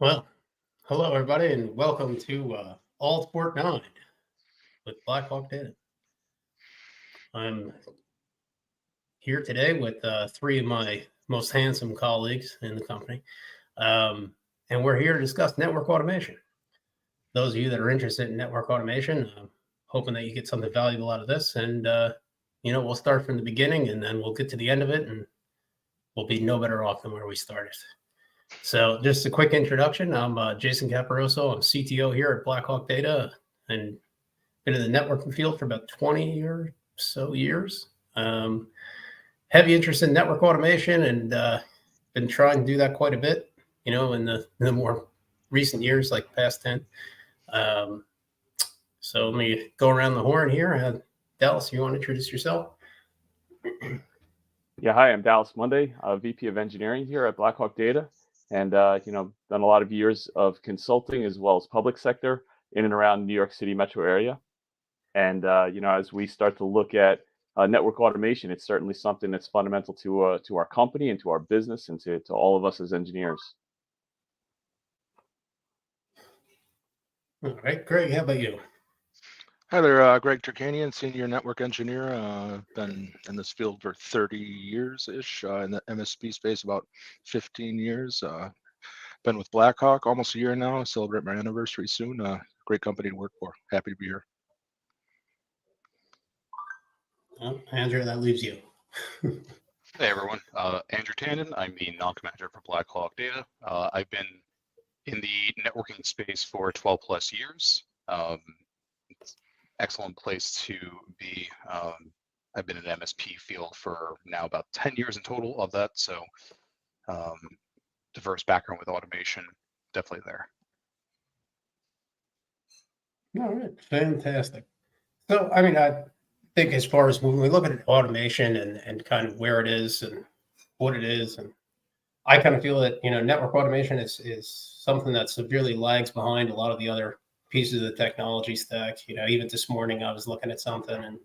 Well, hello everybody, and welcome to All2Port9 with BlackHawk Data. I'm here today with three of my most handsome colleagues in the company, and we're here to discuss network automation. Those of you that are interested in network automation, I'm hoping that you get something valuable out of this, and we'll start from the beginning, and then we'll get to the end of it, and we'll be no better off than where we started. So just a quick introduction. I'm Jason Caparoso. I'm CTO here at BlackHawk Data and been in the networking field for about 20 or so years. Heavy interest in network automation and been trying to do that quite a bit, in the more recent years, like past 10. So let me go around the horn here. Dallas, you want to introduce yourself? Yeah, hi, I'm Dallas Monday, VP of Engineering here at BlackHawk Data, and done a lot of years of consulting as well as public sector in and around New York City metro area. And as we start to look at network automation, it's certainly something that's fundamental to our company and to our business and to all of us as engineers. All right, Greg, how about you? Hi there, Greg Turkanian, Senior Network Engineer. Been in this field for 30 years-ish, in the MSP space about 15 years. Been with BlackHawk almost a year now, celebrate my anniversary soon. Great company to work for, happy to be here. Well, Andrew, that leaves you. Hey everyone, Andrew Tandon. I'm the NOC manager for BlackHawk Data. I've been in the networking space for 12 plus years. It's an excellent place to be. I've been in the MSP field for now about 10 years in total of that. So diverse background with automation, definitely there. All right, fantastic. So, I think as far as when we look at automation and kind of where it is and what it is, and I kind of feel that, network automation is something that severely lags behind a lot of the other pieces of the technology stack. Even this morning I was looking at something, and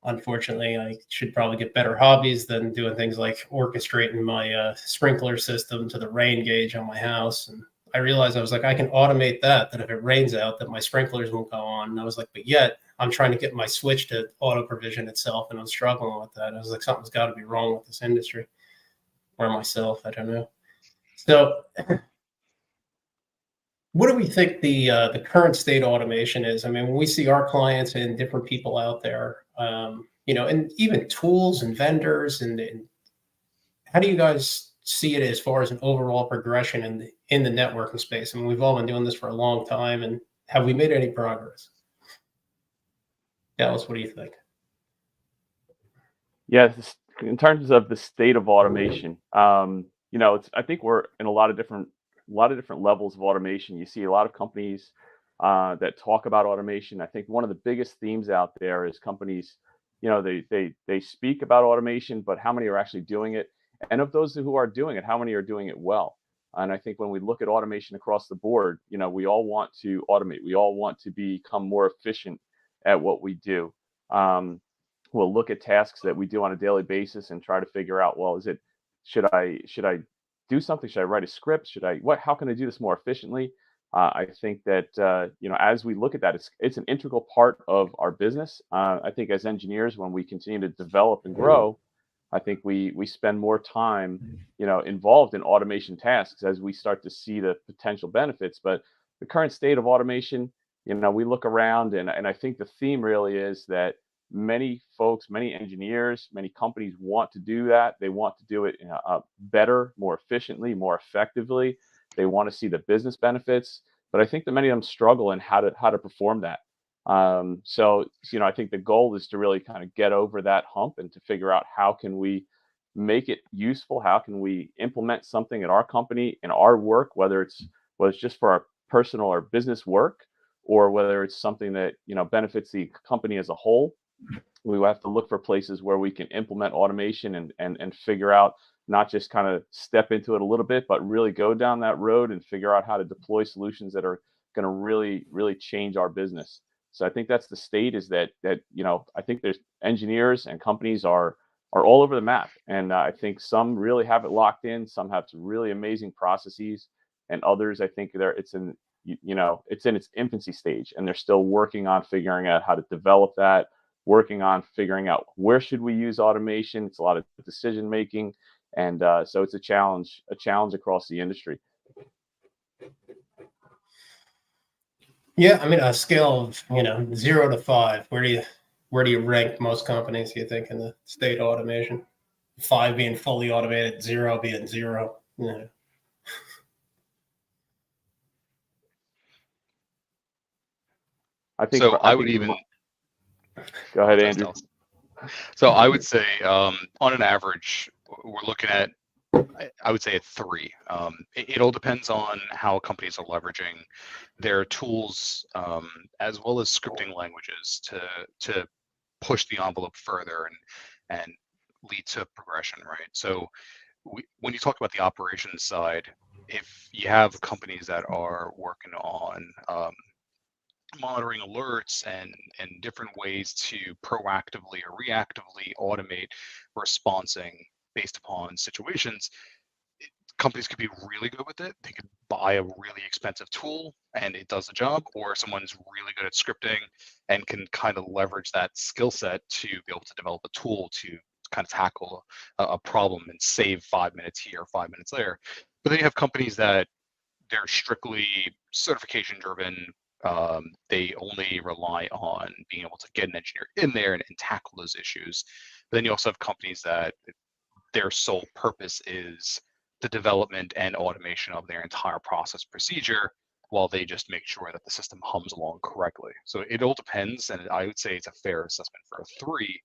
unfortunately I should probably get better hobbies than doing things like orchestrating my sprinkler system to the rain gauge on my house. And I realized I was like, I can automate that if it rains out, that my sprinklers won't go on. And I was like, but yet I'm trying to get my switch to auto provision itself, and I'm struggling with that. I was like, something's got to be wrong with this industry, or myself. I don't know. So what do we think the current state of automation is? When we see our clients and different people out there, and even tools and vendors, and how do you guys see it as far as an overall progression in the networking space? We've all been doing this for a long time, and have we made any progress? Dallas, what do you think? Yeah, in terms of the state of automation, I think we're in a lot of different levels of automation. You see a lot of companies that talk about automation. I think one of the biggest themes out there is companies, they speak about automation, but how many are actually doing it? And of those who are doing it, how many are doing it well? And I think when we look at automation across the board, we all want to automate. We all want to become more efficient at what we do. We'll look at tasks that we do on a daily basis and try to figure out, well, should I do something? Should I write a script? How can I do this more efficiently? I think that, as we look at that, it's an integral part of our business. I think as engineers, when we continue to develop and grow, I think we spend more time, involved in automation tasks as we start to see the potential benefits. But the current state of automation, we look around, and I think the theme really is that many folks, many engineers, many companies want to do that. They want to do it better, more efficiently, more effectively. They want to see the business benefits, but I think that many of them struggle in how to perform that. So I think the goal is to really kind of get over that hump and to figure out how can we make it useful? How can we implement something at our company, in our work, whether it's just for our personal or business work, or whether it's something that benefits the company as a whole. We have to look for places where we can implement automation and figure out, not just kind of step into it a little bit, but really go down that road and figure out how to deploy solutions that are going to really, really change our business. So I think that's the state, is that I think there's engineers and companies are all over the map. And I think some really have it locked in. Some have some really amazing processes. and others, I think it's in it's in its infancy stage, and they're still working on figuring out how to develop that, working on figuring out where should we use automation. It's a lot of decision making, and so it's a challenge across the industry. Yeah, I mean, a scale of 0 to 5, where do you rank most companies, you think, in the state automation? 5 being fully automated, 0 being 0. Yeah. I think So I think would even go ahead, Andrew. So I would say on an average, we're looking at, I would say at 3. It all depends on how companies are leveraging their tools as well as scripting languages to push the envelope further and lead to progression, right? So when you talk about the operations side, if you have companies that are working on monitoring alerts and different ways to proactively or reactively automate responding based upon situations, companies could be really good with it. They could buy a really expensive tool and it does the job, or someone's really good at scripting and can kind of leverage that skill set to be able to develop a tool to kind of tackle a problem and save 5 minutes here, 5 minutes there. But then you have companies that they're strictly certification driven. They only rely on being able to get an engineer in there and tackle those issues. But then you also have companies that their sole purpose is the development and automation of their entire process procedure, while they just make sure that the system hums along correctly. So it all depends, and I would say it's a fair assessment for a 3,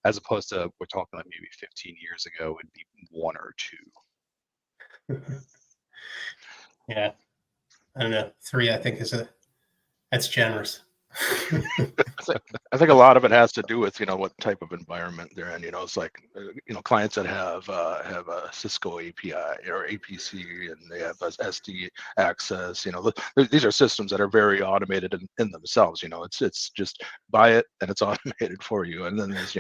as opposed to, we're talking like maybe 15 years ago, it'd be 1 or 2. Yeah, I don't know. 3, I think, that's generous. I think a lot of it has to do with what type of environment they're in. It's like clients that have a Cisco API or APC, and they have SD access. These are systems that are very automated in themselves. It's just buy it and it's automated for you. And then there's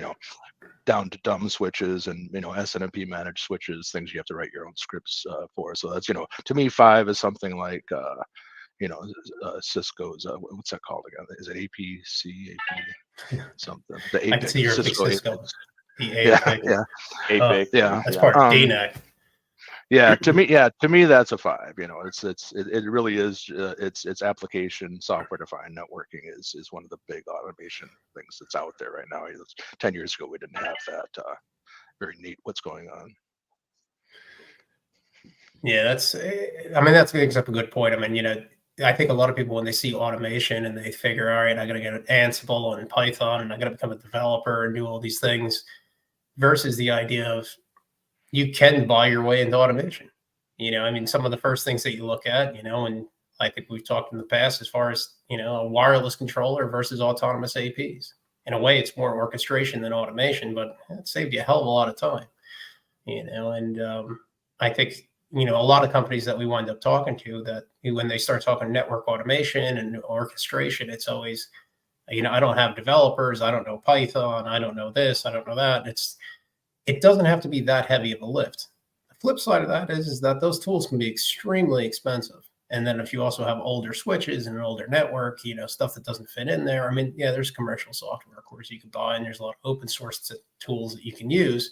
down to dumb switches and SNMP managed switches, things you have to write your own scripts for. So that's to me 5 is something like Cisco's what's that called again? Is it APC, AP something? The APIC. I can see your Cisco Cisco. APIC. The APIC. Yeah. That's part of DNAC. Yeah, to me that's a 5. It really is. It's application software defined networking is one of the big automation things that's out there right now. 10 years ago we didn't have that. Very neat what's going on. Yeah, that brings up a good point. I mean, I think a lot of people, when they see automation and they figure, all right, I got to get an Ansible and Python and I got to become a developer and do all these things, versus the idea of you can buy your way into automation. I mean, some of the first things that you look at, and I think we've talked in the past as far as, a wireless controller versus autonomous APs. In a way, it's more orchestration than automation, but it saved you a hell of a lot of time, and I think, a lot of companies that we wind up talking to, that when they start talking network automation and orchestration, it's always, I don't have developers, I don't know Python, I don't know this, I don't know that. It doesn't have to be that heavy of a lift. The flip side of that is that those tools can be extremely expensive. And then if you also have older switches and an older network, stuff that doesn't fit in there. I mean, yeah, there's commercial software, of course, you can buy, and there's a lot of open source tools that you can use.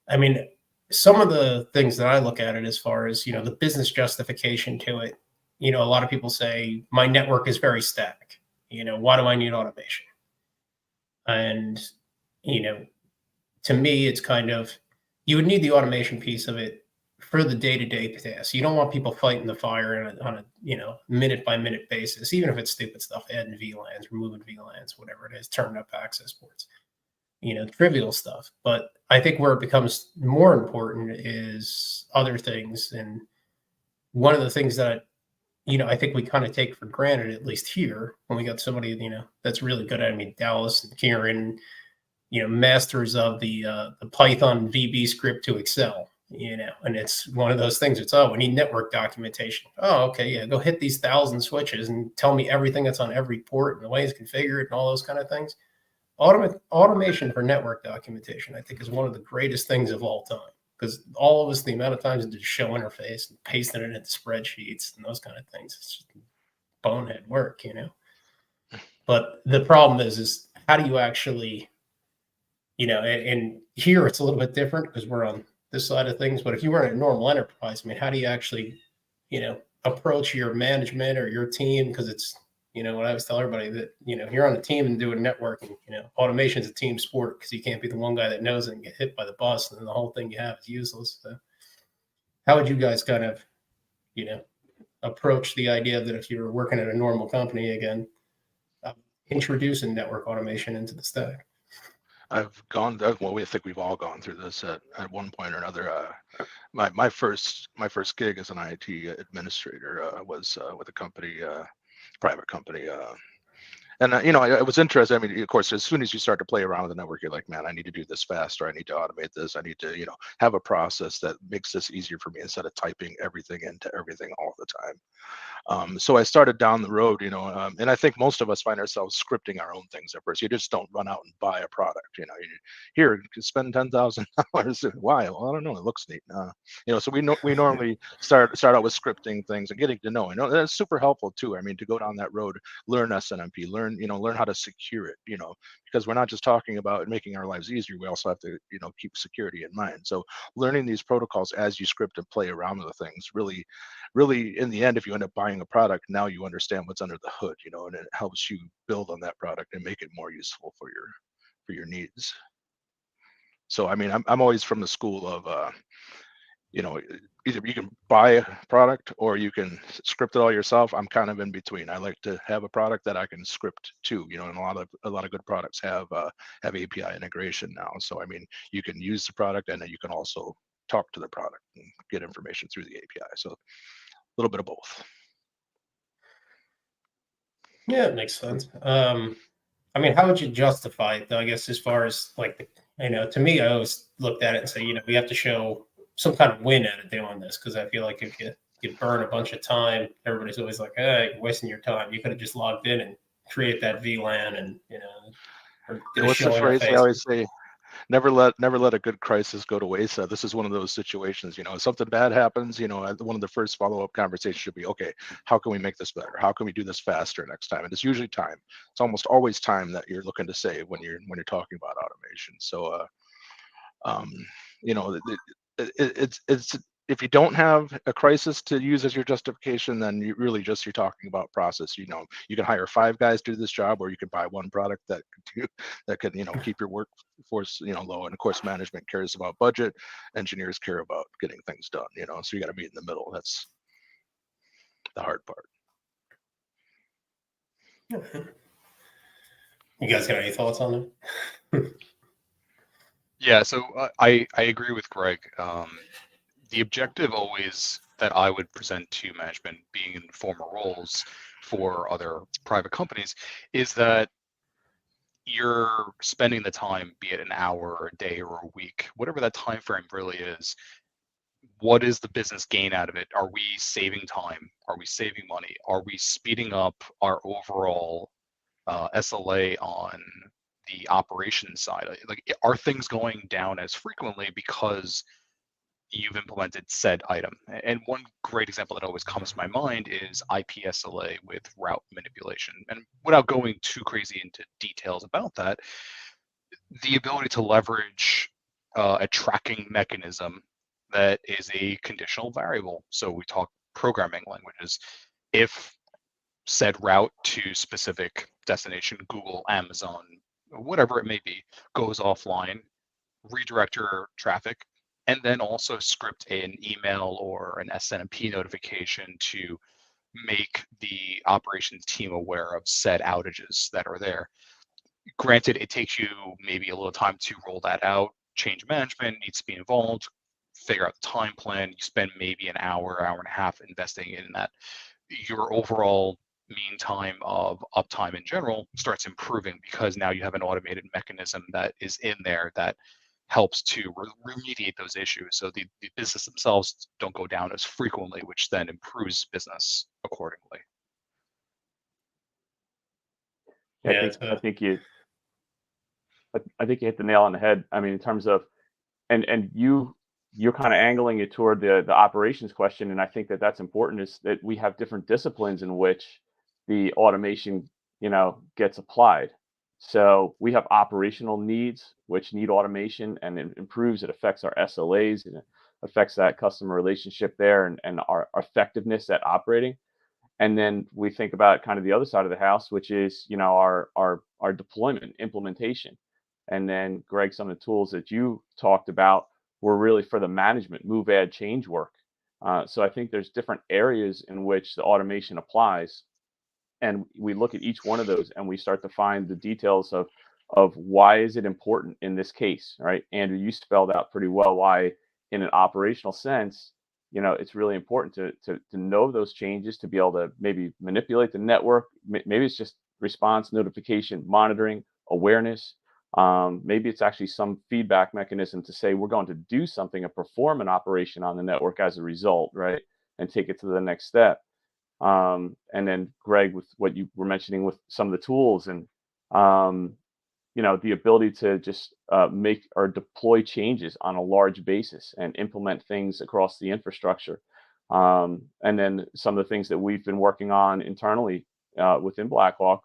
I mean, some of the things that I look at it as far as, the business justification to it, a lot of people say my network is very static. Why do I need automation? And, to me, it's kind of, you would need the automation piece of it for the day-to-day tasks. You don't want people fighting the fire on a minute-by-minute basis, even if it's stupid stuff, adding VLANs, removing VLANs, whatever it is, turning up access ports, trivial stuff. But I think where it becomes more important is other things. And one of the things that, I think we kind of take for granted, at least here, when we got somebody, that's really good at it. I mean, Dallas and Kieran, masters of the Python VB script to Excel, and it's one of those things. It's, we need network documentation. Oh, okay, yeah, go hit these 1,000 switches and tell me everything that's on every port and the way it's configured and all those kind of things. Automation for network documentation, I think, is one of the greatest things of all time. because all of us, the amount of times to show interface and pasting it into spreadsheets and those kind of things, it's just bonehead work, you know. But the problem is how do you actually, you know, and here it's a little bit different because we're on this side of things. But if you were in a normal enterprise, I mean, how do you actually, you know, approach your management or your team? Because it's, you know, what I always tell everybody that, you know, if you're on a team and doing networking, you know, automation is a team sport because you can't be the one guy that knows it and get hit by the bus and then the whole thing you have is useless. So how would you guys kind of, you know, approach the idea that if you're working at a normal company again, introducing network automation into the stack? I've gone. Well, we think we've all gone through this at one point or another. My first gig as an IT administrator was with a company, private company. And you know, it was interesting. I mean, of course, as soon as you start to play around with the network, you're like, man, I need to do this faster. I need to automate this. I need to, you know, have a process that makes this easier for me instead of typing everything into everything all the time. So I started down the road, you know, and I think most of us find ourselves scripting our own things at first. You just don't run out and buy a product, you know. Here, you can spend $10,000. Why? Well, I don't know. It looks neat. You know, so we normally start out with scripting things and getting to know. You know, that's super helpful too. I mean, to go down that road, learn SNMP, learn how to secure it. You know, because we're not just talking about making our lives easier. We also have to, you know, keep security in mind. So learning these protocols as you script and play around with the things really in the end, if you end up buying a product, now you understand what's under the hood, you know, and it helps you build on that product and make it more useful for your needs. So I mean, I'm always from the school of you know, either you can buy a product or you can script it all yourself. I'm kind of in between. I like to have a product that I can script too, you know, and a lot of good products have API integration now. So I mean, you can use the product and then you can also talk to the product and get information through the API. So little bit of both. Yeah, it makes sense. I mean, how would you justify it, though? I guess as far as like, you know, to me, I always looked at it and say, you know, we have to show some kind of win out of doing this because I feel like if you burn a bunch of time, everybody's always like, hey, you're wasting your time. You could have just logged in and create that VLAN and, you know, or did a What's the show phrase they interface. always say? Never let a good crisis go to waste. This is one of those situations, you know, if something bad happens, you know, one of the first follow-up conversations should be, okay, how can we make this better? How can we do this faster next time? And it's usually time. It's almost always time that you're looking to save when you're talking about automation. So, you know, it's if you don't have a crisis to use as your justification, then you're talking about process. You know, you can hire 5 guys to do this job, or you can buy one product that can, you know, keep your workforce, you know, low. And of course, management cares about budget, engineers care about getting things done. You know, so you got to be in the middle. That's the hard part. You guys got any thoughts on it? Yeah, so I agree with Greg. The objective always that I would present to management, being in former roles for other private companies, is that you're spending the time, be it an hour or a day or a week, whatever that time frame really is. What is the business gain out of it? Are we saving time? Are we saving money? Are we speeding up our overall SLA on the operations side? Like, are things going down as frequently because you've implemented said item? And one great example that always comes to my mind is IP SLA with route manipulation. And without going too crazy into details about that, the ability to leverage a tracking mechanism that is a conditional variable. So we talk programming languages. If said route to specific destination, Google, Amazon, whatever it may be, goes offline, redirect your traffic, and then also script an email or an SNMP notification to make the operations team aware of said outages that are there. Granted, it takes you maybe a little time to roll that out. Change management needs to be involved, figure out the time plan. You spend maybe an hour, hour and a half investing in that. Your overall mean time of uptime in general starts improving because now you have an automated mechanism that is in there that helps to remediate those issues. So the business themselves don't go down as frequently, which then improves business accordingly. Yeah, I think you hit the nail on the head. I mean, in terms of, and you you're kind of angling it toward the operations question, and I think that that's important, is that we have different disciplines in which the automation, gets applied. So we have operational needs which need automation, and it improves. It affects our SLAs, and it affects that customer relationship there, and our effectiveness at operating. And then we think about kind of the other side of the house, which is our deployment implementation. And then Greg, some of the tools that you talked about were really for the management, move, add, change work. So I think there's different areas in which the automation applies, and we look at each one of those and we start to find the details of why is it important in this case, right? Andrew, you spelled out pretty well why, in an operational sense, it's really important to know those changes, to be able to maybe manipulate the network. Maybe it's just response, notification, monitoring, awareness. Maybe it's actually some feedback mechanism to say we're going to do something and perform an operation on the network as a result, right? And take it to the next step. And then Greg, with what you were mentioning with some of the tools, and the ability to just make or deploy changes on a large basis and implement things across the infrastructure. And then some of the things that we've been working on internally within BlackHawk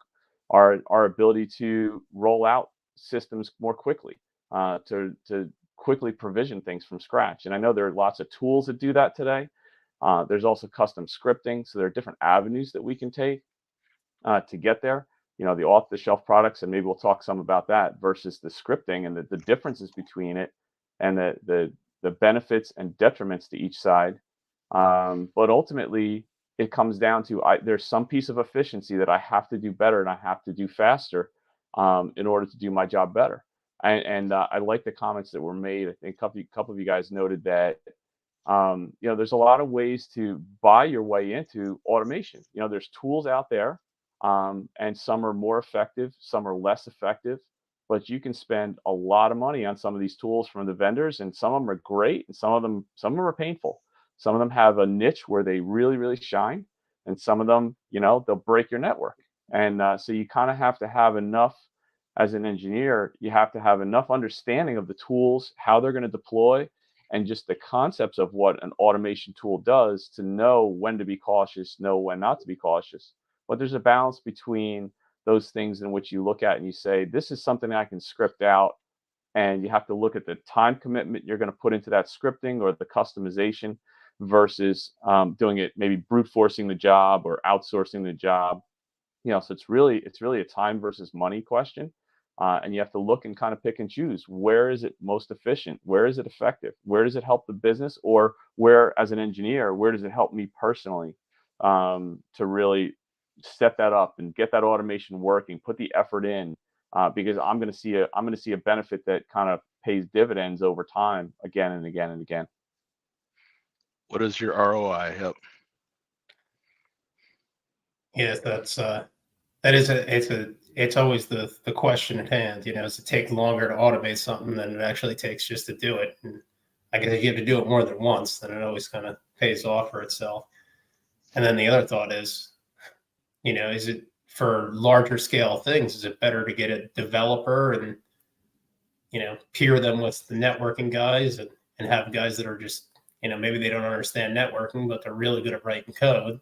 are our ability to roll out systems more quickly, to quickly provision things from scratch. And I know there are lots of tools that do that today. There's also custom scripting. So there are different avenues that we can take to get there. The off-the-shelf products, and maybe we'll talk some about that, versus the scripting and the differences between it, and the benefits and detriments to each side. But ultimately, it comes down to there's some piece of efficiency that I have to do better and I have to do faster in order to do my job better. And I like the comments that were made. I think a couple of you guys noted that there's a lot of ways to buy your way into automation. There's tools out there. And some are more effective, some are less effective, but you can spend a lot of money on some of these tools from the vendors, and some of them are great, and some of them are painful. Some of them have a niche where they really, really shine, and some of them, they'll break your network. And so you kind of have to have enough, as an engineer, you have to have enough understanding of the tools, how they're going to deploy, and just the concepts of what an automation tool does, to know when to be cautious, know when not to be cautious. But there's a balance between those things in which you look at and you say, this is something I can script out. And you have to look at the time commitment you're going to put into that scripting or the customization, versus doing it, maybe brute forcing the job or outsourcing the job. So it's really a time versus money question. And you have to look and kind of pick and choose. Where is it most efficient? Where is it effective? Where does it help the business? Or where, as an engineer, where does it help me personally to really set that up and get that automation working, put the effort in, because I'm going to see a benefit that kind of pays dividends over time, again and again and again. What is your ROI? Yep. Yes, it's always the question at hand. Does it take longer to automate something than it actually takes just to do it? And I guess if you have to do it more than once, then it always kind of pays off for itself. And then the other thought is, is it, for larger scale things, is it better to get a developer and, peer them with the networking guys, and have guys that are just, maybe they don't understand networking, but they're really good at writing code,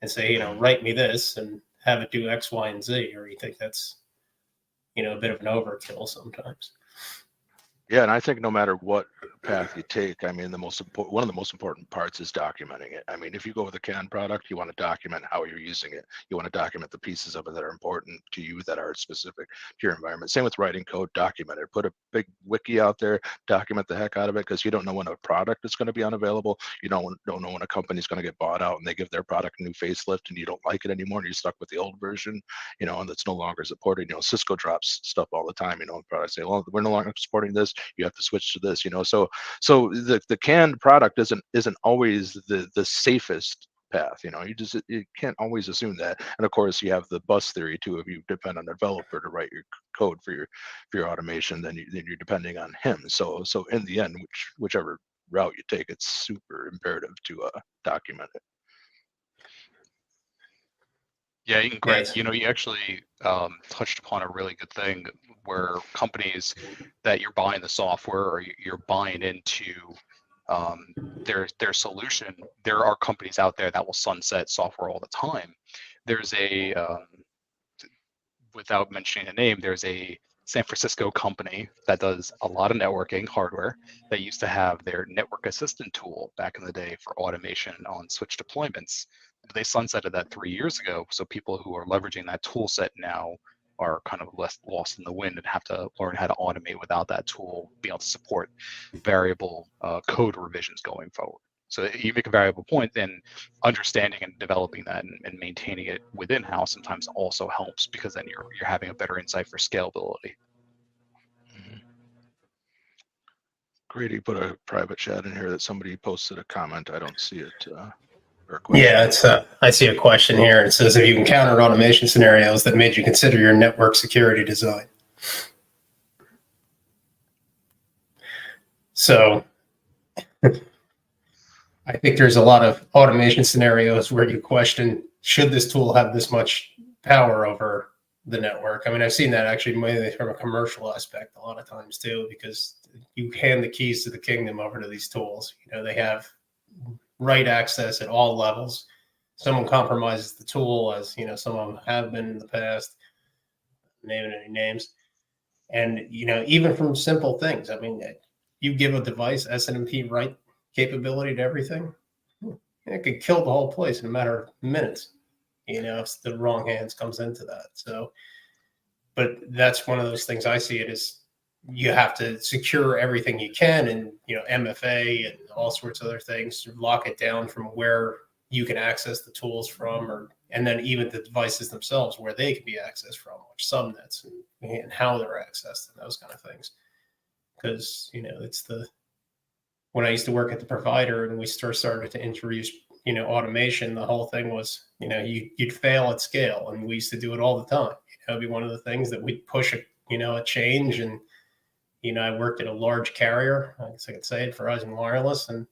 and say, write me this and have it do X, Y, and Z? Or you think that's, a bit of an overkill sometimes? Yeah, and I think no matter what path you take, I mean, one of the most important parts is documenting it. I mean, if you go with a canned product, you want to document how you're using it. You want to document the pieces of it that are important to you, that are specific to your environment. Same with writing code, document it. Put a big wiki out there, document the heck out of it, because you don't know when a product is going to be unavailable. You don't know when a company's going to get bought out and they give their product a new facelift and you don't like it anymore and you're stuck with the old version, and that's no longer supported. Cisco drops stuff all the time, products say, well, we're no longer supporting this. You have to switch to this, so the canned product isn't always the safest path. You can't always assume that. And of course, you have the bus theory too. If you depend on a developer to write your code for your automation, then you're depending on him. So in the end, whichever route you take, it's super imperative to document it. Yeah, and Greg, you actually touched upon a really good thing, where companies that you're buying the software or you're buying into their solution. There are companies out there that will sunset software all the time. There's a without mentioning a name, there's a San Francisco company that does a lot of networking hardware that used to have their network assistant tool back in the day for automation on switch deployments. They sunsetted that 3 years ago. So people who are leveraging that tool set now are kind of less lost in the wind and have to learn how to automate without that tool, be able to support variable code revisions going forward. So you make a valuable point, then understanding and developing that and maintaining it within house sometimes also helps, because then you're having a better insight for scalability. Grady put a private chat in here that somebody posted a comment. I don't see it. Or a question. Yeah, it's I see a question here. It says, have you encountered automation scenarios that made you consider your network security design? So I think there's a lot of automation scenarios where you question, should this tool have this much power over the network? I mean, I've seen that actually mainly from a commercial aspect a lot of times too, because you hand the keys to the kingdom over to these tools. You know, they have right access at all levels. Someone compromises the tool, as you know, some of them have been in the past, naming any names. And, you know, even from simple things, I mean, you give a device SNMP write capability to everything, it could kill the whole place in a matter of minutes, you know, if the wrong hands comes into that. So, but that's one of those things I see it as, you have to secure everything you can, and, you know, MFA and all sorts of other things, lock it down from where you can access the tools from, or, and then even the devices themselves, where they can be accessed from, which subnets and how they're accessed and those kind of things. Because, you know, it's when I used to work at the provider and we started to introduce, you know, automation, the whole thing was, you know, you'd fail at scale, and we used to do it all the time. You know, it'd be one of the things that we'd push a change. And, you know, I worked at a large carrier, I guess I could say it, Verizon Wireless, and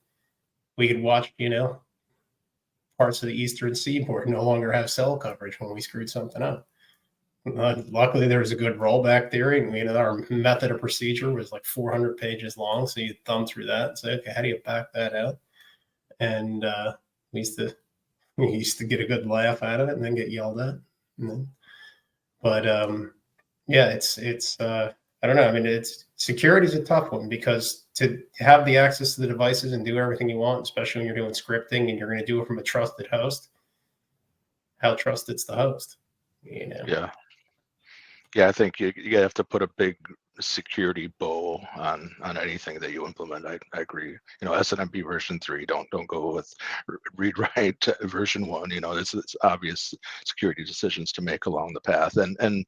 we could watch, you know, parts of the Eastern Seaboard no longer have cell coverage when we screwed something up. Luckily, there was a good rollback theory, and, you know, our method of procedure was like 400 pages long. So you thumb through that and say, okay, how do you back that out? And we used to get a good laugh out of it and then get yelled at. But yeah, it's I don't know. I mean, security is a tough one, because to have the access to the devices and do everything you want, especially when you're doing scripting and you're going to do it from a trusted host, how trusted's the host? You know? Yeah, I think you have to put a big security bow on anything that you implement. I agree. You know, SNMP version 3, don't go with read write version 1. You know, it's obvious security decisions to make along the path. And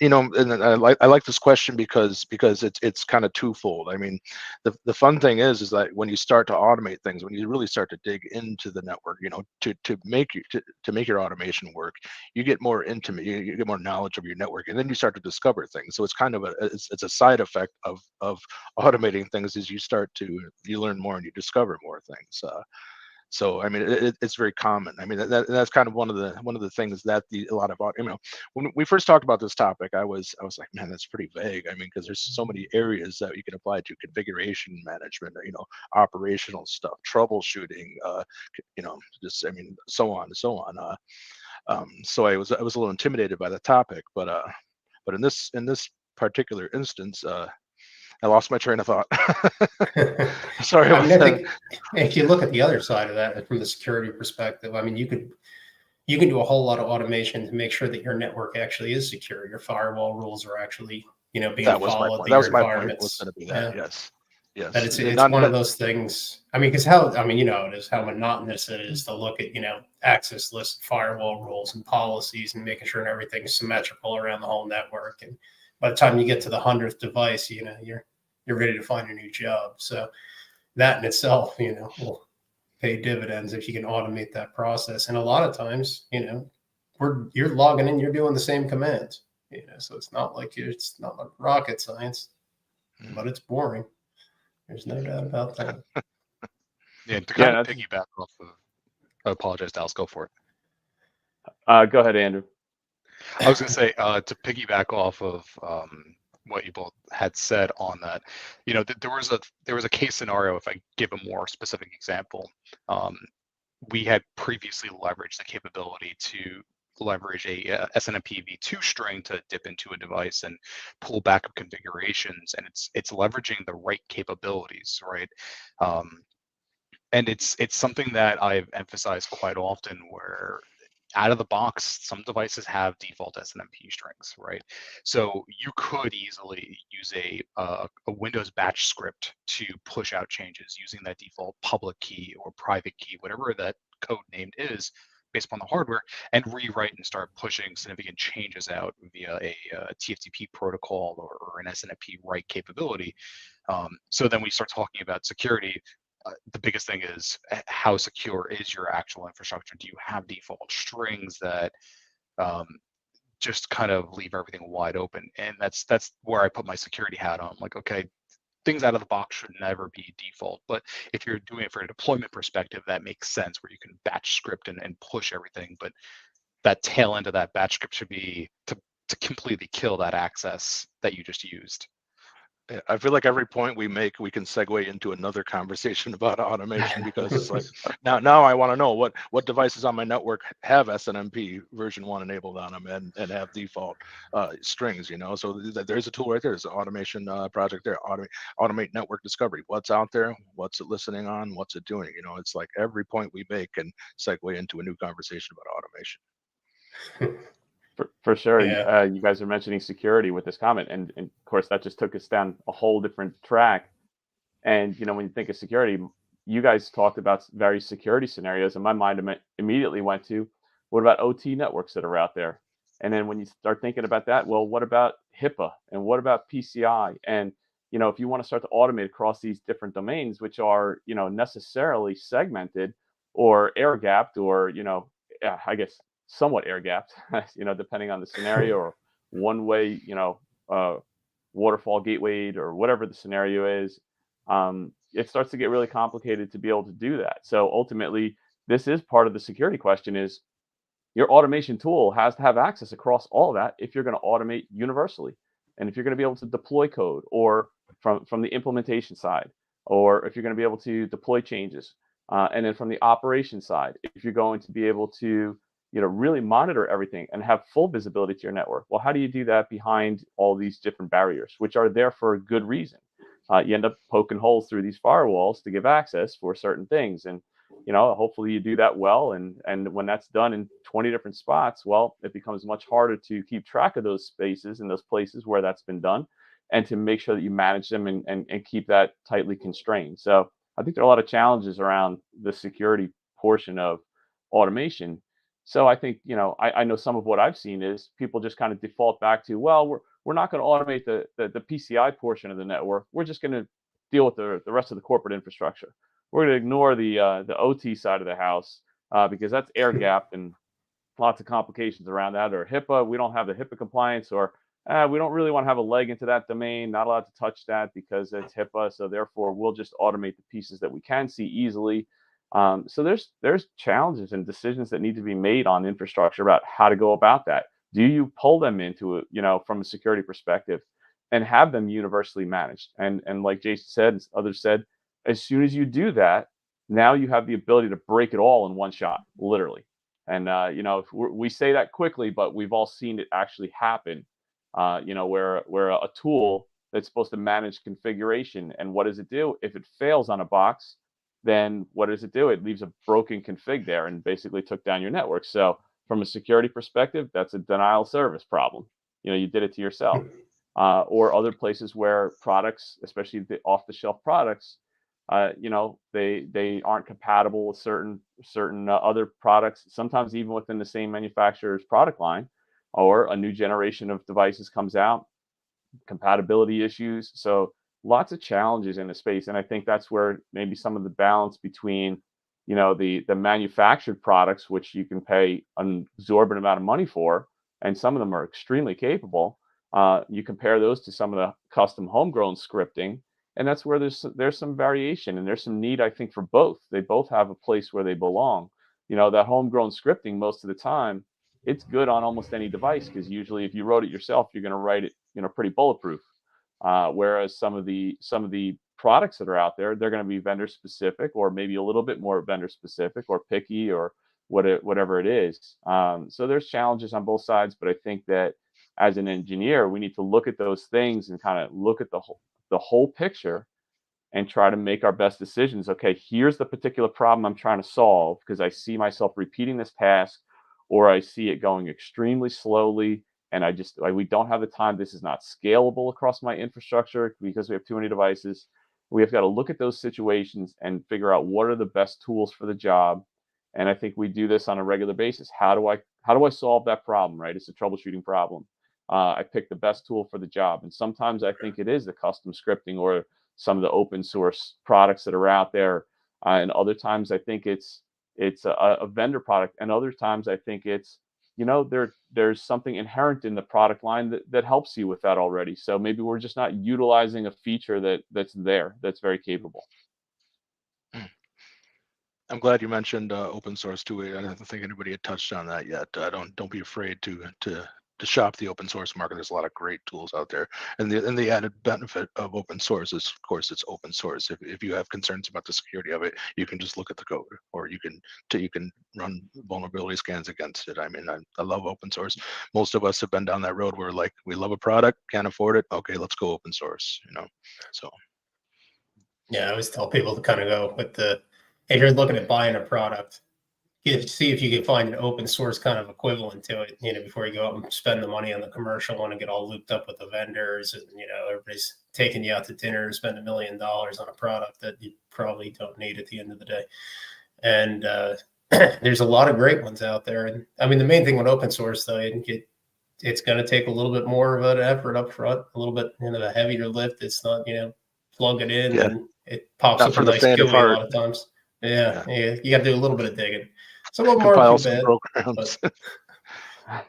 you know, and I like this question because it's kind of twofold. I mean, the fun thing is that when you start to automate things, when you really start to dig into the network, you know, to make your automation work, you get more intimate, you get more knowledge of your network, and then you start to discover things. So it's kind of it's a side effect of automating things. As you learn more and you discover more things. So I mean, it's very common. I mean, that's kind of one of the things that a lot of, you know, when we first talked about this topic, I was like, man, that's pretty vague. I mean, because there's so many areas that you can apply to: configuration management, you know, operational stuff, troubleshooting, you know, just, I mean, so on and so on. So I was a little intimidated by the topic, but in this particular instance, I lost my train of thought. Sorry about that. I think if you look at the other side of that from the security perspective, I mean, you can do a whole lot of automation to make sure that your network actually is secure. Your firewall rules are actually, you know, being followed. That was my point. Was going to be that. Yeah. Yes. But it's one of those things. I mean, because you know, it is how monotonous it is to look at, you know, access lists, firewall rules, and policies, and making sure everything's symmetrical around the whole network. And by the time you get to the 100th device, you know, you're ready to find a new job. So that in itself, you know, will pay dividends if you can automate that process. And a lot of times, you know, you're logging in, you're doing the same commands, you know, so it's not like rocket science, but it's boring. There's no doubt about that. Yeah, to kind of piggyback off of, I apologize, Dallas, go for it. Go ahead, Andrew. I was going to say, to piggyback off of what you both had said on that. You know, there was a case scenario. If I give a more specific example, we had previously leveraged the capability to leverage a SNMP v2 string to dip into a device and pull backup configurations, and it's leveraging the right capabilities, right? And it's something that I've emphasized quite often, where out of the box, some devices have default SNMP strings, right? So you could easily use a Windows batch script to push out changes using that default public key or private key, whatever that code named is, based upon the hardware, and rewrite and start pushing significant changes out via a TFTP protocol or an SNMP write capability. So then we start talking about security. The biggest thing is how secure is your actual infrastructure? Do you have default strings that just kind of leave everything wide open? And that's where I put my security hat on. Like, okay, things out of the box should never be default. But if you're doing it for a deployment perspective, that makes sense, where you can batch script and push everything. But that tail end of that batch script should be to completely kill that access that you just used. I feel like every point we make, we can segue into another conversation about automation, because it's like now I want to know what devices on my network have SNMP version 1 enabled on them and have default strings. You know, so there's a tool right there. There's an automation project there. Automate network discovery. What's out there? What's it listening on? What's it doing? You know, it's like every point we make can segue into a new conversation about automation. For sure. Yeah. You guys are mentioning security with this comment, and of course that just took us down a whole different track. And you know, when you think of security, you guys talked about various security scenarios, and my mind immediately went to, what about OT networks that are out there? And then when you start thinking about that, well, what about HIPAA and what about PCI? And you know, if you want to start to automate across these different domains, which are, you know, necessarily segmented or air gapped, or you know, I guess somewhat air gapped, you know, depending on the scenario, or one way, you know, waterfall gateway or whatever the scenario is, it starts to get really complicated to be able to do that. So ultimately, this is part of the security question: is your automation tool has to have access across all of that if you're going to automate universally, and if you're going to be able to deploy code, or from the implementation side, or if you're going to be able to deploy changes, and then from the operation side, if you're going to be able to, you know, really monitor everything and have full visibility to your network. Well, how do you do that behind all these different barriers, which are there for a good reason? You end up poking holes through these firewalls to give access for certain things, and you know, hopefully you do that well. And when that's done in 20 different spots, well, it becomes much harder to keep track of those spaces and those places where that's been done, and to make sure that you manage them and keep that tightly constrained. So I think there are a lot of challenges around the security portion of automation. So I think, you know, I know some of what I've seen is people just kind of default back to, well, we're not going to automate the PCI portion of the network. We're just going to deal with the rest of the corporate infrastructure. We're going to ignore the OT side of the house, because that's air gapped and lots of complications around that. Or HIPAA, we don't have the HIPAA compliance, or we don't really want to have a leg into that domain, not allowed to touch that because it's HIPAA. So therefore, we'll just automate the pieces that we can see easily. So there's challenges and decisions that need to be made on infrastructure about how to go about that. Do you pull them into it, you know, from a security perspective, and have them universally managed? And like Jason said, and others said, as soon as you do that, now you have the ability to break it all in one shot, literally. And you know, we say that quickly, but we've all seen it actually happen. You know, where a tool that's supposed to manage configuration, and what does it do if it fails on a box? Then what does it do? It leaves a broken config there and basically took down your network. So from a security perspective, that's a denial of service problem. You know, you did it to yourself. Or other places where products, especially the off-the-shelf products, you know, they aren't compatible with certain other products. Sometimes even within the same manufacturer's product line, or a new generation of devices comes out, compatibility issues. So lots of challenges in the space, and I think that's where maybe some of the balance between, you know, the manufactured products, which you can pay an exorbitant amount of money for, and some of them are extremely capable. You compare those to some of the custom homegrown scripting, and that's where there's some variation, and there's some need, I think, for both. They both have a place where they belong. You know, that homegrown scripting, most of the time, it's good on almost any device, because usually if you wrote it yourself, you're going to write it pretty bulletproof. Whereas some of the products that are out there, they're going to be vendor specific, or maybe a little bit more vendor specific, or picky, or whatever it is. So there's challenges on both sides, but I think that as an engineer, we need to look at those things and kind of look at the whole picture and try to make our best decisions. Okay, here's the particular problem I'm trying to solve, because I see myself repeating this task, or I see it going extremely slowly, and we don't have the time. This is not scalable across my infrastructure because we have too many devices. We have got to look at those situations and figure out what are the best tools for the job. And I think we do this on a regular basis. How do I solve that problem, right? It's a troubleshooting problem. I pick the best tool for the job. And sometimes I think it is the custom scripting or some of the open source products that are out there. And other times I think it's a vendor product. And other times I think it's, there's something inherent in the product line that helps you with that already. So maybe we're just not utilizing a feature that's very capable. I'm glad you mentioned open source too. I don't think anybody had touched on that yet. Don't be afraid to shop the open source market. There's a lot of great tools out there, and the added benefit of open source is, of course, it's open source. If you have concerns about the security of it, you can just look at the code, or you can run vulnerability scans against it. I mean, I love open source. Most of us have been down that road where, like, we love a product, can't afford it, okay, let's go open source. So yeah, I always tell people to kind of go with if you're looking at buying a product, see if you can find an open source kind of equivalent to it, before you go out and spend the money on the commercial one and get all looped up with the vendors, and everybody's taking you out to dinner and spend $1 million on a product that you probably don't need at the end of the day. And there's a lot of great ones out there. And I mean, the main thing with open source, though, it's going to take a little bit more of an effort up front, a little bit, a heavier lift. It's not, plug it in and it pops not up for a the nice faint of GUI a heart. lot of times. Yeah, you got to do a little bit of digging. Some of them Compile aren't too some bad, programs. but,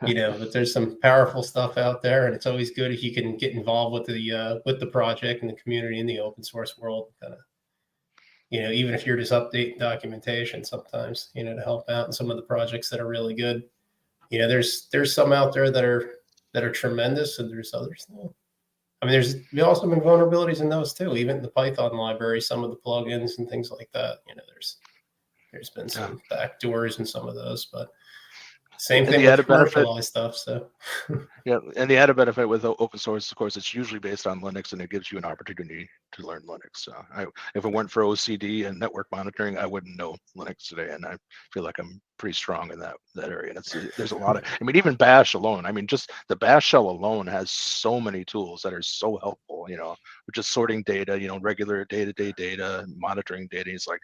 but there's some powerful stuff out there, and it's always good if you can get involved with the project and the community in the open source world. Kind of, even if you're just updating documentation sometimes, to help out in some of the projects that are really good. There's some out there that are tremendous, and there's others. I mean, there's also been vulnerabilities in those too. Even in the Python library, some of the plugins and things like that. There's been some backdoors in some of those, but same thing with commercialized stuff. So yeah, and the added benefit with open source, of course, it's usually based on Linux, and it gives you an opportunity to learn Linux. So if it weren't for OCD and network monitoring, I wouldn't know Linux today, and I feel like I'm pretty strong in that area. And there's a lot of, I mean, even Bash alone. I mean, just the Bash shell alone has so many tools that are so helpful. With just sorting data, regular day-to-day data, monitoring data. It's like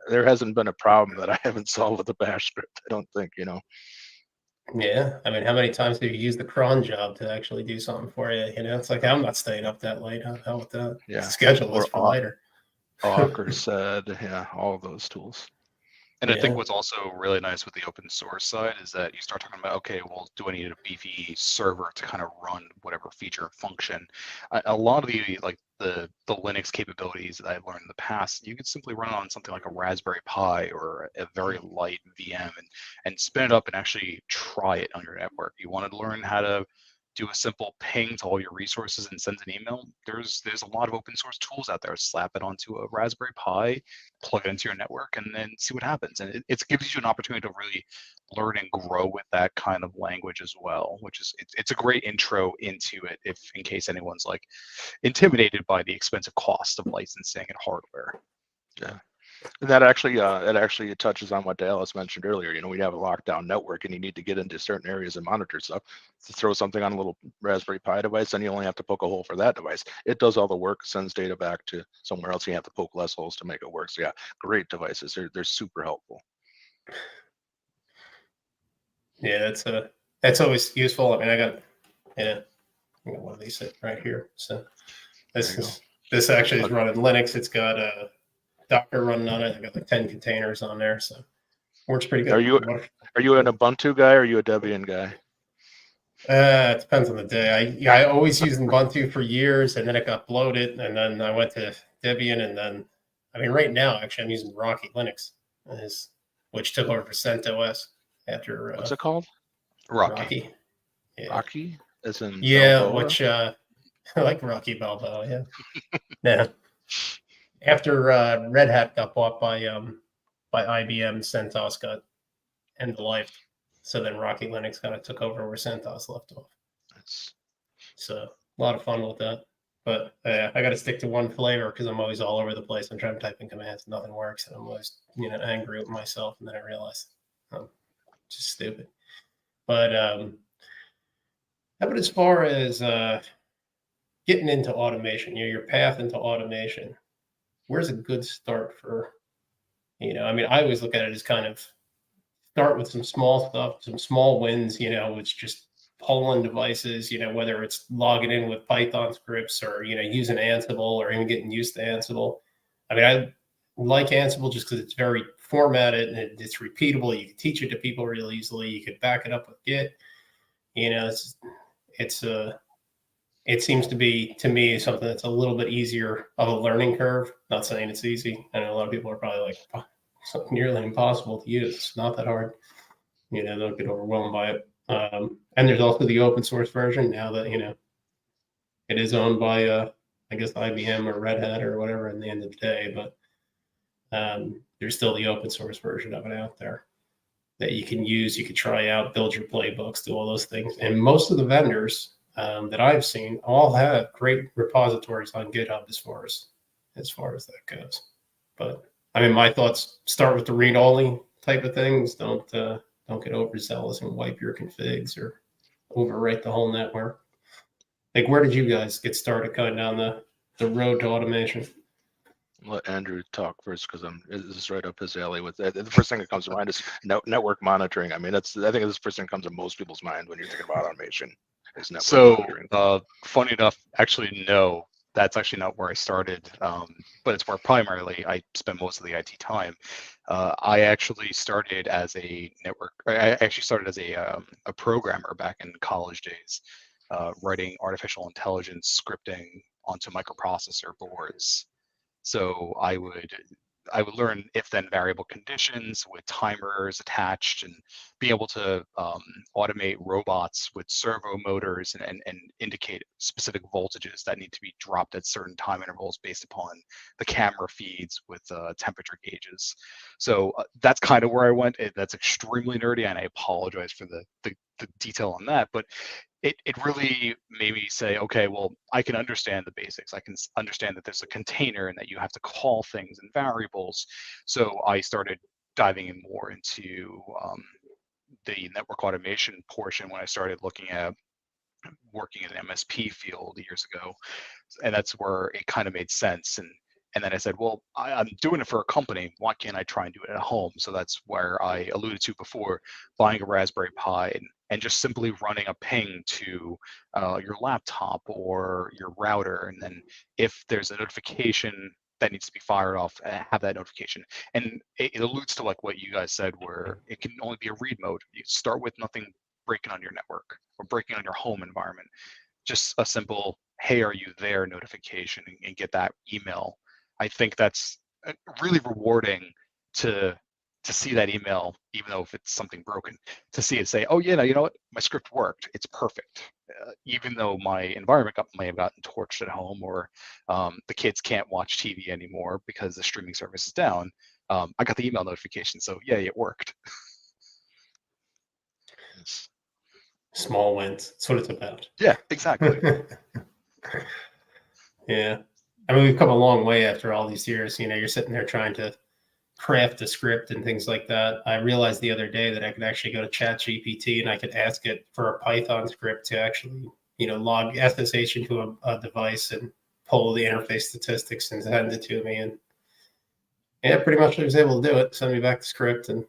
there hasn't been a problem that I haven't solved with a Bash script, I don't think. Yeah, I mean, how many times have you used the cron job to actually do something for you? It's like, I'm not staying up that late. How about that? Yeah, Schedule this for later. Awk or said, all of those tools. And I think what's also really nice with the open source side is that you start talking about, okay, well, do I need a beefy server to kind of run whatever feature or function? A lot of the Linux capabilities that I've learned in the past, you could simply run on something like a Raspberry Pi or a very light VM and spin it up and actually try it on your network. You want to learn how to do a simple ping to all your resources and send an email. There's a lot of open source tools out there. Slap it onto a Raspberry Pi, plug it into your network, and then see what happens. And it gives you an opportunity to really learn and grow with that kind of language as well, which is it's a great intro into it if in case anyone's like intimidated by the expensive cost of licensing and hardware. Yeah. And that actually touches on what Dallas mentioned earlier. We have a lockdown network, and you need to get into certain areas and monitor stuff. To throw something on a little Raspberry Pi device, then you only have to poke a hole for that device. It does all the work, sends data back to somewhere else. You have to poke less holes to make it work. So yeah, great devices. They're super helpful. Yeah, that's always useful. I mean, I got one of these right here. So this actually is running Linux. It's got a Docker running on it. I got like 10 containers on there, so works pretty good. Are you an Ubuntu guy or are you a Debian guy? It depends on the day. I always used Ubuntu for years, and then it got bloated, and then I went to Debian, and then right now actually I'm using Rocky Linux, which took over for CentOS after. What's it called? Rocky. Yeah. Rocky. as in Yeah, Balboa? which I like Rocky Balboa. Yeah, yeah. After Red Hat got bought by IBM, CentOS got end of life. So then Rocky Linux kind of took over where CentOS left off. It's, So a lot of fun with that. But I got to stick to one flavor because I'm always all over the place. I'm trying to type in commands, nothing works, and I'm always angry with myself. And then I realize I'm just stupid. But how about as far as getting into automation, your path into automation? Where's a good start for? I mean, I always look at it as kind of start with some small stuff, some small wins. It's just polling devices, whether it's logging in with Python scripts or, using Ansible or even getting used to Ansible. I mean, I like Ansible just because it's very formatted and it's repeatable. You can teach it to people real easily. You could back it up with Git. It seems to be, to me, something that's a little bit easier of a learning curve. Not saying it's easy. I know a lot of people are probably like, oh, it's nearly impossible to use. It's not that hard. Don't get overwhelmed by it. And there's also the open source version now that, it is owned by, I guess, IBM or Red Hat or whatever in the end of the day. But there's still the open source version of it out there that you can use. You could try out, build your playbooks, do all those things. And most of the vendors that I've seen all have great repositories on GitHub as far as that goes. But I mean, my thoughts start with the read-only type of things. Don't get overzealous and wipe your configs or overwrite the whole network. Like, where did you guys get started going down the road to automation? I'll let Andrew talk first because this is right up his alley. With the first thing that comes to mind is network monitoring. I mean, I think it's the first thing that comes to most people's mind when you're thinking about automation. Is network monitoring. Funny enough, actually, no, that's actually not where I started, but it's where primarily I spend most of the IT time. I actually started as a a programmer back in college days, writing artificial intelligence scripting onto microprocessor boards. So I would learn if-then variable conditions with timers attached and be able to automate robots with servo motors and indicate specific voltages that need to be dropped at certain time intervals based upon the camera feeds with temperature gauges. So that's kind of where I went. That's extremely nerdy, and I apologize for the detail on that, but it really made me say, okay, well, I can understand the basics. I can understand that there's a container and that you have to call things and variables. So I started diving in more into the network automation portion when I started looking at working in an MSP field years ago. And that's where it kind of made sense. And then I said, well, I'm doing it for a company. Why can't I try and do it at home? So that's where I alluded to before, buying a Raspberry Pi and just simply running a ping to your laptop or your router. And then if there's a notification that needs to be fired off, have that notification. And it alludes to like what you guys said, where it can only be a read mode. You start with nothing breaking on your network or breaking on your home environment. Just a simple, hey, are you there notification, and get that email. I think that's really rewarding to see that email, even though if it's something broken, to see it say, oh yeah, you know what, my script worked, it's perfect. Even though my environment may have gotten torched at home, or the kids can't watch TV anymore because the streaming service is down, I got the email notification, so yeah, it worked. Small wins. That's what it's about. Yeah, exactly. Yeah. I mean, we've come a long way after all these years. You're sitting there trying to craft a script and things like that. I realized the other day that I could actually go to ChatGPT and I could ask it for a Python script to actually, log SSH into a device and pull the interface statistics and send it to me. And yeah, pretty much I was able to do it. Send me back the script, and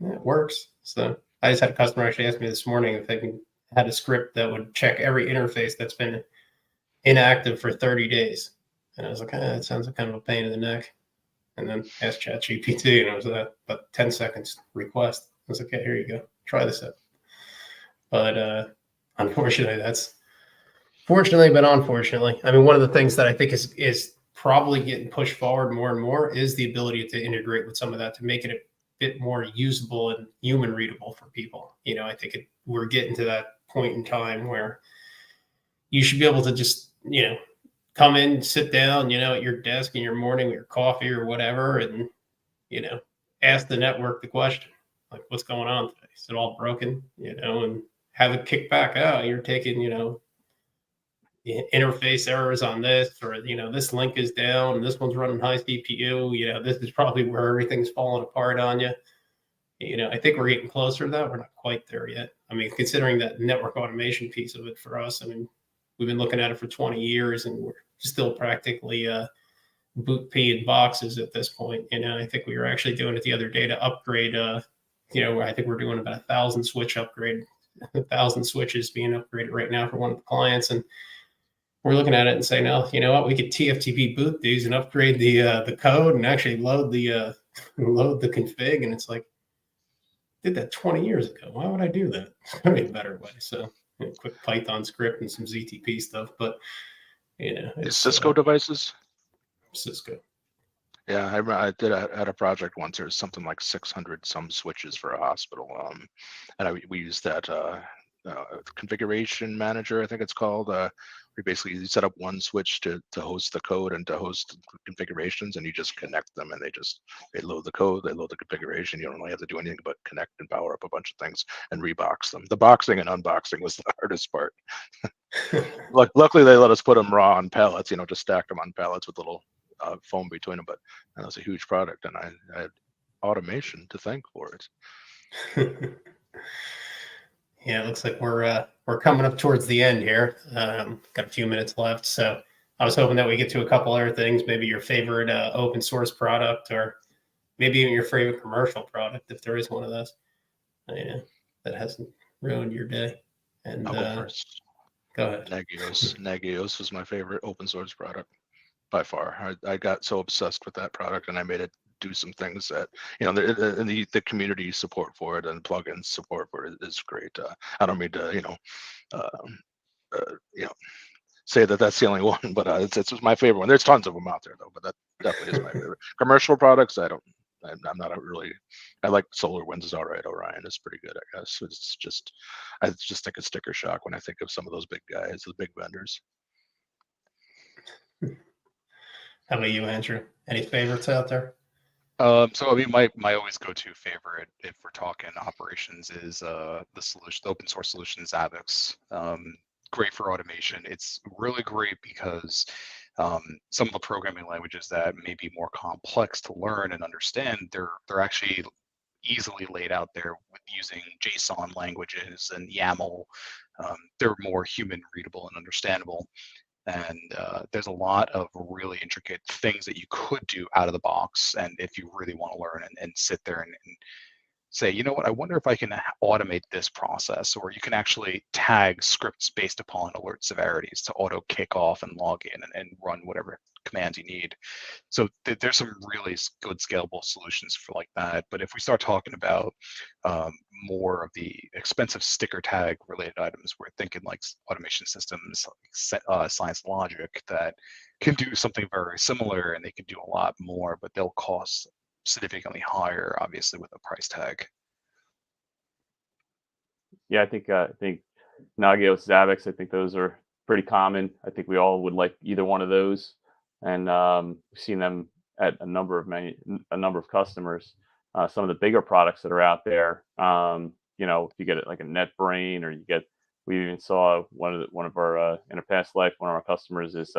it works. So I just had a customer actually ask me this morning if they had a script that would check every interface that's been inactive for 30 days. And I was like, that sounds like kind of a pain in the neck. And then asked ChatGPT, and it was about 10 seconds request. I was like, okay, here you go. Try this out. But unfortunately, I mean, one of the things that I think is probably getting pushed forward more and more is the ability to integrate with some of that to make it a bit more usable and human readable for people. I think we're getting to that point in time where you should be able to just, come in, sit down, at your desk in your morning with your coffee or whatever, and, ask the network the question, like, what's going on today? Is it all broken? And have it kick back out. You're taking, interface errors on this, or, this link is down and this one's running high CPU. This is probably where everything's falling apart on you. I think we're getting closer to that. We're not quite there yet. I mean, considering that network automation piece of it for us, I mean, we've been looking at it for 20 years and we're still practically boot P in boxes at this point. I think we were actually doing it the other day to upgrade, I think we're doing about 1,000 switch upgrade, 1,000 switches being upgraded right now for one of the clients. And we're looking at it and saying, no, you know what, we could TFTP boot these and upgrade the code and actually load the config. And it's like, did that 20 years ago. Why would I do that? There's gotta be a better way. So quick Python script and some ZTP stuff, but it's Cisco devices. Cisco. Yeah, I remember I did at a project once. There was something like 600 some switches for a hospital, and we used that configuration manager, I think it's called. We basically set up one switch to host the code and to host configurations, and you just connect them, and they load the code, they load the configuration. You don't really have to do anything but connect and power up a bunch of things and rebox them. The boxing and unboxing was the hardest part. Luckily, they let us put them raw on pallets. Just stack them on pallets with little foam between them. But that was a huge product, and I had automation to thank for it. Yeah, it looks like we're coming up towards the end here. Got a few minutes left, so I was hoping that we get to a couple other things. Maybe your favorite open source product, or maybe even your favorite commercial product, if there is one of those. That hasn't ruined your day. And I'll go first. Go ahead. Nagios was my favorite open source product by far. I got so obsessed with that product, and I made it do some things that the community support for it and plugins support for it is great. I don't mean to say that that's the only one, but it's my favorite one. There's tons of them out there though, but that definitely is my favorite. Commercial products, I'm not I like SolarWinds is all right. Orion is pretty good, I guess. I just think it's sticker shock when I think of some of those big guys, the big vendors. How about you, Andrew? Any favorites out there? So I mean, my always go-to favorite, if we're talking operations, is the open source solution Zabbix. Great for automation. It's really great because some of the programming languages that may be more complex to learn and understand, they're actually easily laid out there with using JSON languages and YAML. They're more human readable and understandable. And there's a lot of really intricate things that you could do out of the box. And if you really want to learn and sit there and say, you know what, I wonder if I can automate this process, or you can actually tag scripts based upon alert severities to auto kick off and log in and run whatever commands you need. So there's some really good scalable solutions for like that. But if we start talking about more of the expensive sticker tag related items, we're thinking like automation systems, Science Logic, that can do something very similar, and they can do a lot more, but they'll cost significantly higher, obviously, with a price tag. Yeah, I think Nagios, Zabbix, I think those are pretty common. I think we all would like either one of those, and we've seen them at a number of customers. Some of the bigger products that are out there, if you get it like a NetBrain, or we even saw one of our in a past life, one of our customers is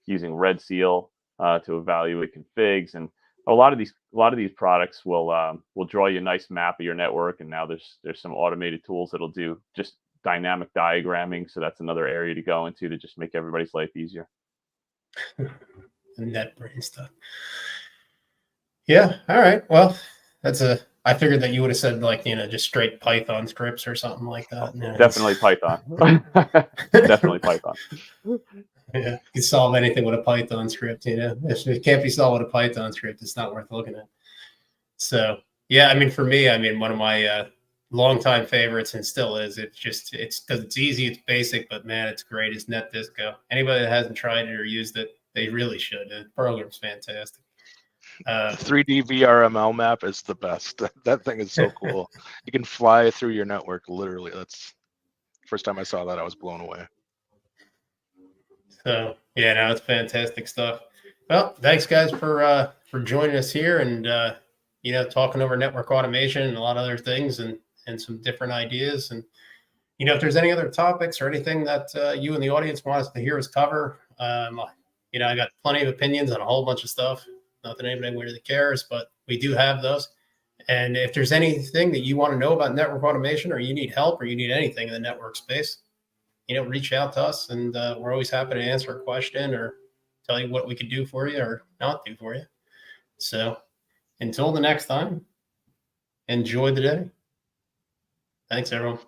using Red Seal to evaluate configs, and a lot of these products will draw you a nice map of your network, and now there's some automated tools that'll do just dynamic diagramming. So that's another area to go into to just make everybody's life easier. NetBrain stuff. Yeah. All right. Well, I figured that you would have said like, just straight Python scripts or something like that. No, definitely Python. Definitely Python. Yeah, you can solve anything with a Python script. If it can't be solved with a Python script, it's not worth looking at. So yeah, I mean, for me, one of my longtime favorites, and still is, it's because it's easy, it's basic, but man, it's great, is NetDisco. Anybody that hasn't tried it or used it, they really should. The program's fantastic. The 3D VRML map is the best. That thing is so cool. You can fly through your network, literally. That's First time I saw that, I was blown away. So yeah, no, it's fantastic stuff. Well, thanks guys for joining us here and talking over network automation and a lot of other things and some different ideas. And if there's any other topics or anything that you and the audience want us to hear us cover, I got plenty of opinions on a whole bunch of stuff. Not that anybody really cares, but we do have those. And if there's anything that you want to know about network automation, or you need help, or you need anything in the network space, reach out to us, and we're always happy to answer a question or tell you what we could do for you or not do for you. So until the next time, enjoy the day. Thanks, everyone.